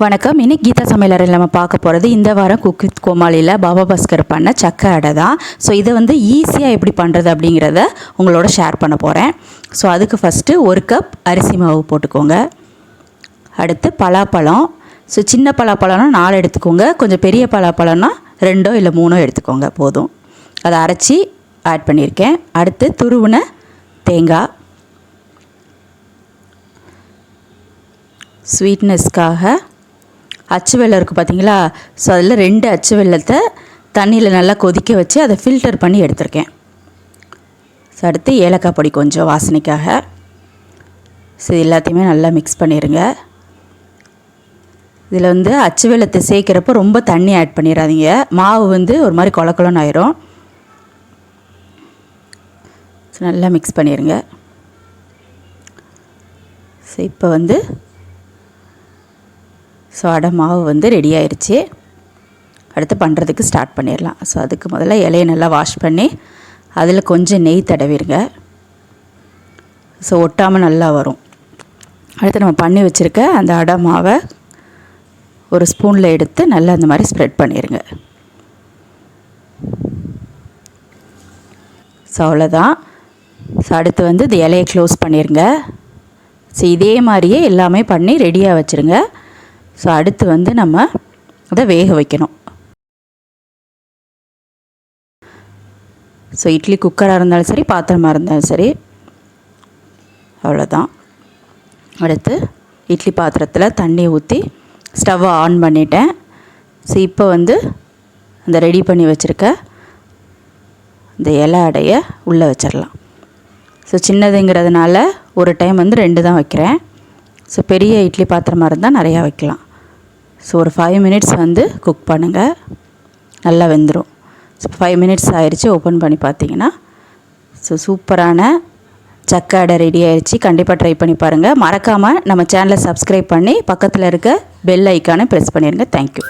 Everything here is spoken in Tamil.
வணக்கம். இன்னைக்கு கீதா சமையலறையில் நம்ம பார்க்க போகிறது இந்த வாரம் குக் வித் கோமாளியில் பாபா பாஸ்கர் பண்ண சக்கை அடை தான். ஸோ இதை ஈஸியாக எப்படி பண்ணுறது அப்படிங்கிறத உங்களோட ஷேர் பண்ண போகிறேன். ஸோ அதுக்கு ஃபஸ்ட்டு 1 கப் அரிசி மாவு போட்டுக்கோங்க. அடுத்து பலாப்பழம். ஸோ சின்ன பலாப்பழம்னா 4 எடுத்துக்கோங்க. கொஞ்சம் பெரிய பலாப்பழம்னா 2 இல்லை 3 எடுத்துக்கோங்க போதும். அதை அரைச்சி ஆட் பண்ணியிருக்கேன். அடுத்து துருவின தேங்காய், ஸ்வீட்னஸ்க்காக அச்சு வெல்லம் இருக்குது பார்த்தீங்களா. ஸோ அதில் 2 அச்சு வெல்லத்தை தண்ணியில் நல்லா கொதிக்க வச்சு அதை ஃபில்டர் பண்ணி எடுத்திருக்கேன். ஸோ அடுத்து ஏலக்காய் பொடி கொஞ்சம் வாசனைக்காக. ஸோ எல்லாத்தையுமே நல்லா மிக்ஸ் பண்ணிடுங்க. இதில் அச்சு வெல்லத்தை சேர்க்குறப்போ ரொம்ப தண்ணி ஆட் பண்ணிடாதீங்க. மாவு ஒரு மாதிரி கொலன்னு ஆயிரும். ஸோ நல்லா மிக்ஸ் பண்ணிடுங்க. ஸோ இப்போ ஸோ அடை மாவு ரெடி ஆயிடுச்சு. அடுத்து பண்ணுறதுக்கு ஸ்டார்ட் பண்ணிடலாம். ஸோ அதுக்கு முதல்ல இலையை நல்லா வாஷ் பண்ணி அதில் கொஞ்சம் நெய் தடவிடுங்க. ஸோ ஒட்டாமல் நல்லா வரும். அடுத்து நம்ம பண்ணி வச்சுருக்க அந்த அடை மாவை ஒரு ஸ்பூனில் எடுத்து நல்லா அந்த மாதிரி ஸ்ப்ரெட் பண்ணிடுங்க. ஸோ அவ்வளோதான். ஸோ அடுத்து இந்த இலையை க்ளோஸ் பண்ணிடுங்க. ஸோ இதே மாதிரியே எல்லாமே பண்ணி ரெடியாக வச்சுருங்க. ஸோ அடுத்து நம்ம அதை வேக வைக்கணும். ஸோ இட்லி குக்கராக இருந்தாலும் சரி, பாத்திரமாக இருந்தாலும் சரி, அவ்வளோதான். அடுத்து இட்லி பாத்திரத்தில் தண்ணி ஊற்றி ஸ்டவ்வை ஆன் பண்ணிட்டேன். ஸோ இப்போ அந்த ரெடி பண்ணி வச்சுருக்க இந்த இலை அடையை உள்ளே வச்சிடலாம். ஸோ சின்னதுங்கிறதுனால ஒரு டைம் 2 தான் வைக்கிறேன். ஸோ பெரிய இட்லி பாத்திரமாக இருந்தால் நிறையா வைக்கலாம். ஸோ ஒரு 5 மினிட்ஸ் குக் பண்ணுங்கள். நல்லா வெந்துடும். ஸோ 5 மினிட்ஸ் ஆயிடுச்சு. ஓப்பன் பண்ணி பார்த்தீங்கன்னா ஸோ சூப்பரான சக்கை அடை ரெடி ஆயிடுச்சு. கண்டிப்பாக ட்ரை பண்ணி பாருங்கள். மறக்காமல் நம்ம சேனலை சப்ஸ்கிரைப் பண்ணி பக்கத்தில் இருக்க பெல் ஐக்கானை ப்ரெஸ் பண்ணிடுங்க. தேங்க்யூ.